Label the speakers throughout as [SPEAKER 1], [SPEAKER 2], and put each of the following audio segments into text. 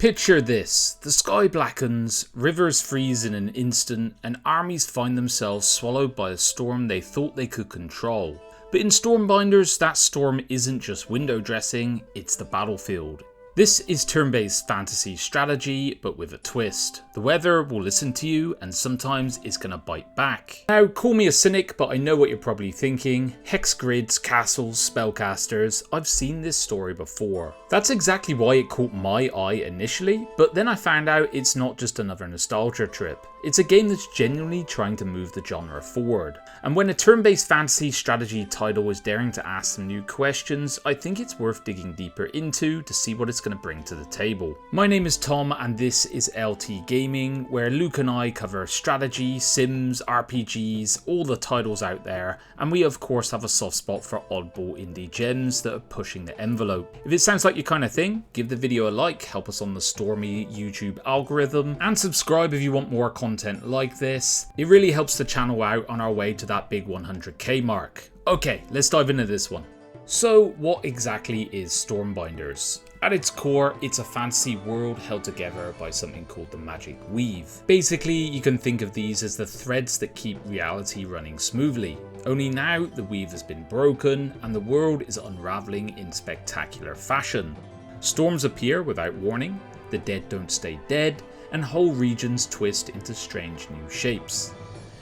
[SPEAKER 1] Picture this, the sky blackens, rivers freeze in an instant, and armies find themselves swallowed by a storm they thought they could control. But in Stormbinders, that storm isn't just window dressing, it's the battlefield. This is turn-based fantasy strategy, but with a twist. The weather will listen to you, and sometimes it's gonna bite back. Now, call me a cynic, but I know what you're probably thinking. Hex grids, castles, spellcasters, I've seen this story before. That's exactly why it caught my eye initially, but then I found out it's not just another nostalgia trip. It's a game that's genuinely trying to move the genre forward. And when a turn-based fantasy strategy title is daring to ask some new questions, I think it's worth digging deeper into to see what it's going to bring to the table. My name is Tom and this is LT Gaming, where Luke and I cover strategy, sims, RPGs, all the titles out there, and we of course have a soft spot for oddball indie gems that are pushing the envelope. If it sounds like your kind of thing, give the video a like, help us on the stormy YouTube algorithm, and subscribe if you want more content like this. It really helps the channel out on our way to that big 100k mark. Okay, let's dive into this one. So what exactly is Stormbinders? At its core, it's a fantasy world held together by something called the Magic Weave. Basically, you can think of these as the threads that keep reality running smoothly. Only now, the weave has been broken and the world is unraveling in spectacular fashion. Storms appear without warning, the dead don't stay dead, and whole regions twist into strange new shapes.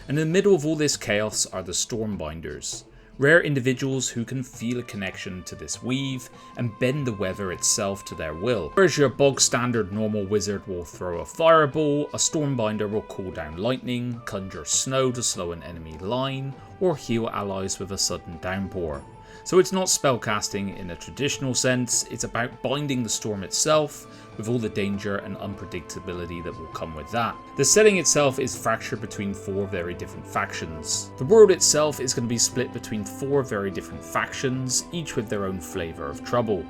[SPEAKER 1] And in the middle of all this chaos are the Stormbinders, rare individuals who can feel a connection to this weave and bend the weather itself to their will. Whereas your bog standard normal wizard will throw a fireball, a Stormbinder will call down lightning, conjure snow to slow an enemy line, or heal allies with a sudden downpour. So it's not spellcasting in a traditional sense, it's about binding the storm itself with all the danger and unpredictability that will come with that. The setting itself is fractured between 4 very different factions. The world itself is going to be split between 4 very different factions, each with their own flavour of trouble.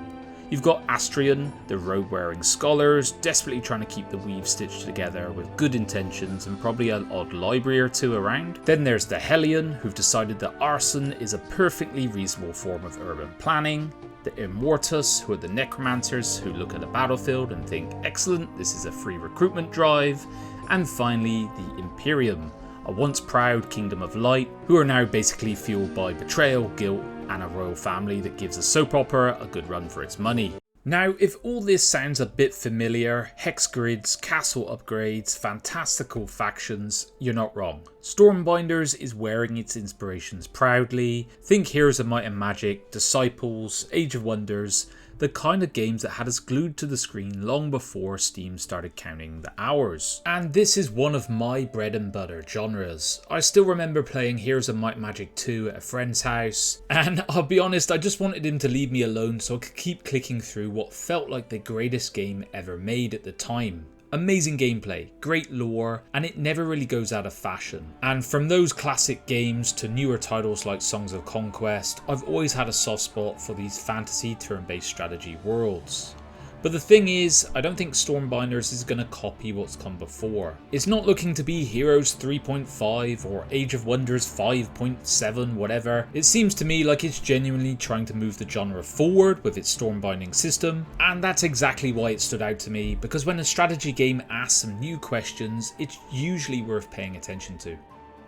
[SPEAKER 1] You've got Astrian, the robe-wearing scholars, desperately trying to keep the weave stitched together with good intentions and probably an odd library or two around. Then there's the Hellion, who've decided that arson is a perfectly reasonable form of urban planning. The Immortus, who are the necromancers who look at a battlefield and think, excellent, this is a free recruitment drive. And finally, the Empyrium, a once proud kingdom of light, who are now basically fueled by betrayal, guilt, and a royal family that gives a soap opera a good run for its money. Now, if all this sounds a bit familiar, hex grids, castle upgrades, fantastical factions, you're not wrong. Stormbinders is wearing its inspirations proudly. Think Heroes of Might and Magic, Disciples, Age of Wonders, the kind of games that had us glued to the screen long before Steam started counting the hours. And this is one of my bread and butter genres. I still remember playing Heroes of Might and Magic 2 at a friend's house, and I'll be honest, I just wanted him to leave me alone so I could keep clicking through what felt like the greatest game ever made at the time. Amazing gameplay, great lore, and it never really goes out of fashion. And from those classic games to newer titles like Songs of Conquest, I've always had a soft spot for these fantasy turn-based strategy worlds. But the thing is, I don't think Stormbinders is going to copy what's come before. It's not looking to be Heroes 3.5 or Age of Wonders 5.7, whatever. It seems to me like it's genuinely trying to move the genre forward with its Stormbinding system, and that's exactly why it stood out to me, because when a strategy game asks some new questions, it's usually worth paying attention to.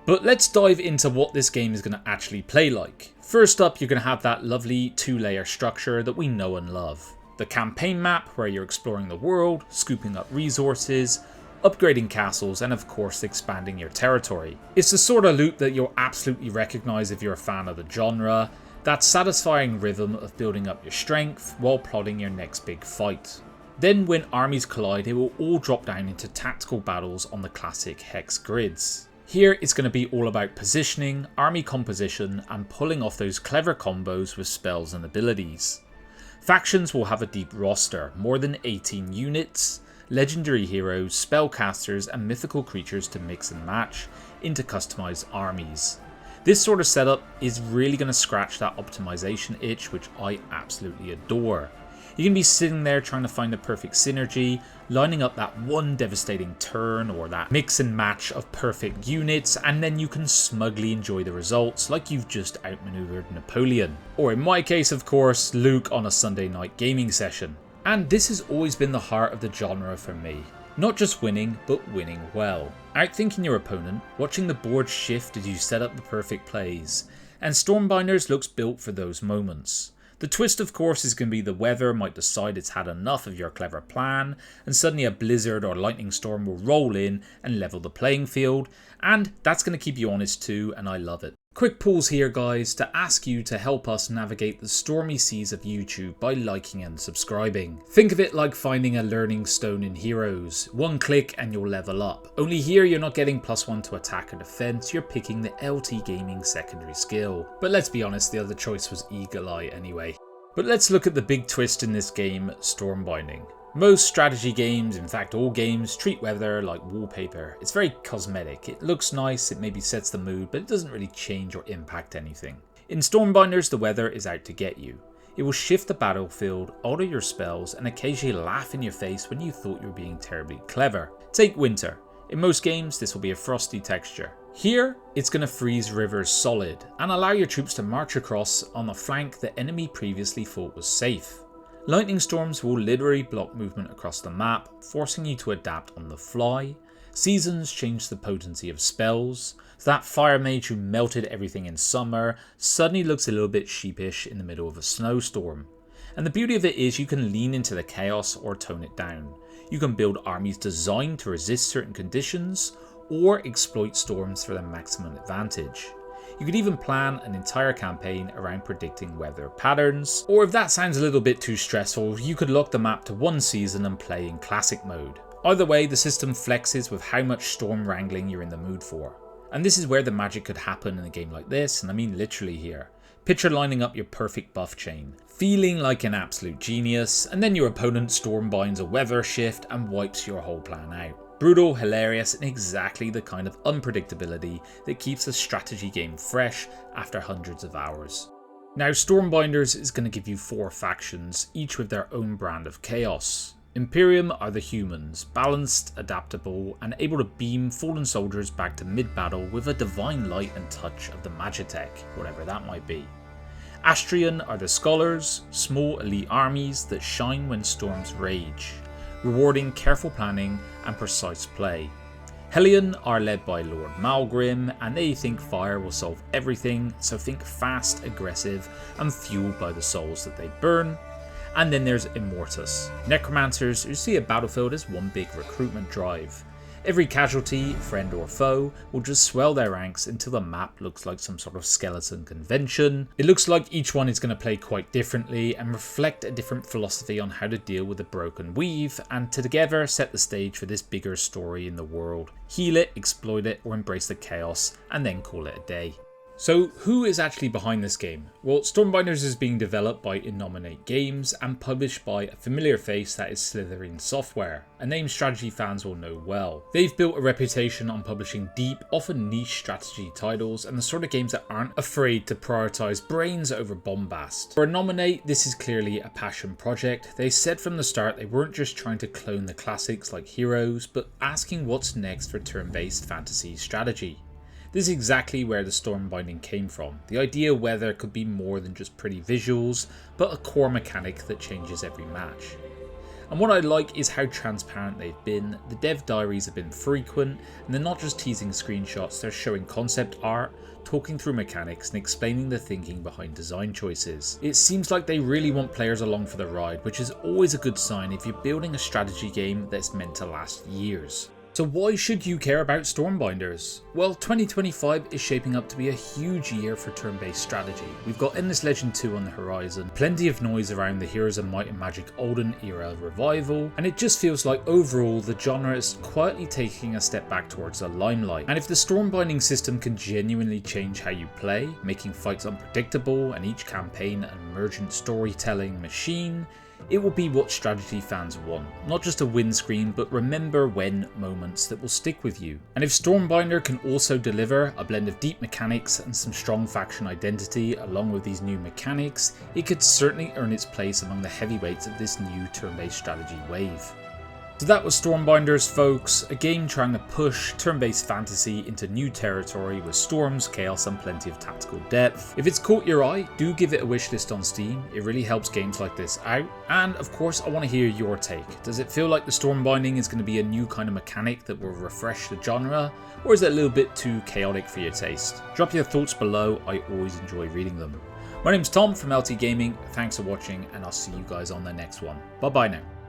[SPEAKER 1] But let's dive into what this game is going to actually play like. First up, you're going to have that lovely 2-layer structure that we know and love. The campaign map, where you're exploring the world, scooping up resources, upgrading castles, and of course expanding your territory. It's the sort of loop that you'll absolutely recognise if you're a fan of the genre, that satisfying rhythm of building up your strength while plotting your next big fight. Then when armies collide, it will all drop down into tactical battles on the classic hex grids. Here it's going to be all about positioning, army composition, and pulling off those clever combos with spells and abilities. Factions will have a deep roster, more than 18 units, legendary heroes, spellcasters, and mythical creatures to mix and match into customized armies. This sort of setup is really going to scratch that optimization itch, which I absolutely adore. You can be sitting there trying to find the perfect synergy, lining up that one devastating turn or that mix and match of perfect units, and then you can smugly enjoy the results like you've just outmaneuvered Napoleon. Or in my case, of course, Luke on a Sunday night gaming session. And this has always been the heart of the genre for me. Not just winning, but winning well. Outthinking your opponent, watching the board shift as you set up the perfect plays, and Stormbinders looks built for those moments. The twist of course is going to be the weather might decide it's had enough of your clever plan, and suddenly a blizzard or lightning storm will roll in and level the playing field, and that's going to keep you honest too, and I love it. Quick pause here guys to ask you to help us navigate the stormy seas of YouTube by liking and subscribing. Think of it like finding a learning stone in Heroes. One click and you'll level up. Only here you're not getting +1 to attack or defense, you're picking the LT Gaming secondary skill. But let's be honest, the other choice was Eagle Eye anyway. But let's look at the big twist in this game, Stormbinding. Most strategy games, in fact all games, treat weather like wallpaper. It's very cosmetic, it looks nice, it maybe sets the mood, but it doesn't really change or impact anything. In Stormbinders, the weather is out to get you. It will shift the battlefield, alter your spells, and occasionally laugh in your face when you thought you were being terribly clever. Take winter. In most games, this will be a frosty texture. Here, it's going to freeze rivers solid, and allow your troops to march across on the flank the enemy previously thought was safe. Lightning storms will literally block movement across the map, forcing you to adapt on the fly. Seasons change the potency of spells, so that fire mage who melted everything in summer suddenly looks a little bit sheepish in the middle of a snowstorm. And the beauty of it is you can lean into the chaos or tone it down. You can build armies designed to resist certain conditions, or exploit storms for their maximum advantage. You could even plan an entire campaign around predicting weather patterns, or if that sounds a little bit too stressful, you could lock the map to one season and play in classic mode. Either way, the system flexes with how much storm wrangling you're in the mood for. And this is where the magic could happen in a game like this, and I mean literally here. Picture lining up your perfect buff chain, feeling like an absolute genius, and then your opponent stormbinds a weather shift and wipes your whole plan out. Brutal, hilarious, and exactly the kind of unpredictability that keeps a strategy game fresh after hundreds of hours. Now Stormbinders is going to give you 4 factions, each with their own brand of chaos. Empyrium are the humans, balanced, adaptable, and able to beam fallen soldiers back to mid-battle with a divine light and touch of the Magitech, whatever that might be. Astrian are the scholars, small elite armies that shine when storms rage, rewarding careful planning and precise play. Hellion are led by Lord Malgrim, and they think fire will solve everything, so think fast, aggressive, and fueled by the souls that they burn. And then there's Immortus, necromancers who see a battlefield as one big recruitment drive. Every casualty, friend or foe, will just swell their ranks until the map looks like some sort of skeleton convention. It looks like each one is going to play quite differently and reflect a different philosophy on how to deal with the broken weave, and together set the stage for this bigger story in the world. Heal it, exploit it, or embrace the chaos, and then call it a day. So who is actually behind this game? Well, Stormbinders is being developed by Innominate Games and published by a familiar face that is Slitherine Software, a name strategy fans will know well. They've built a reputation on publishing deep, often niche strategy titles and the sort of games that aren't afraid to prioritize brains over bombast. For Innominate, this is clearly a passion project. They said from the start they weren't just trying to clone the classics like Heroes, but asking what's next for turn-based fantasy strategy. This is exactly where the Stormbinding came from. The idea weather could be more than just pretty visuals, but a core mechanic that changes every match. And what I like is how transparent they've been. The dev diaries have been frequent, and they're not just teasing screenshots, they're showing concept art, talking through mechanics, and explaining the thinking behind design choices. It seems like they really want players along for the ride, which is always a good sign if you're building a strategy game that's meant to last years. So why should you care about Stormbinders? Well, 2025 is shaping up to be a huge year for turn-based strategy. We've got Endless Legend 2 on the horizon, plenty of noise around the Heroes of Might and Magic Olden era revival, and it just feels like overall the genre is quietly taking a step back towards the limelight. And if the Stormbinding system can genuinely change how you play, making fights unpredictable and each campaign an emergent storytelling machine, it will be what strategy fans want, not just a win screen, but remember when moments that will stick with you. And if Stormbinder can also deliver a blend of deep mechanics and some strong faction identity along with these new mechanics, it could certainly earn its place among the heavyweights of this new turn-based strategy wave. So that was Stormbinders, folks, a game trying to push turn-based fantasy into new territory with storms, chaos and plenty of tactical depth. If it's caught your eye, do give it a wishlist on Steam, it really helps games like this out. And of course I want to hear your take. Does it feel like the Stormbinding is going to be a new kind of mechanic that will refresh the genre, or is it a little bit too chaotic for your taste? Drop your thoughts below, I always enjoy reading them. My name's Tom from LT Gaming, thanks for watching and I'll see you guys on the next one. Bye bye now.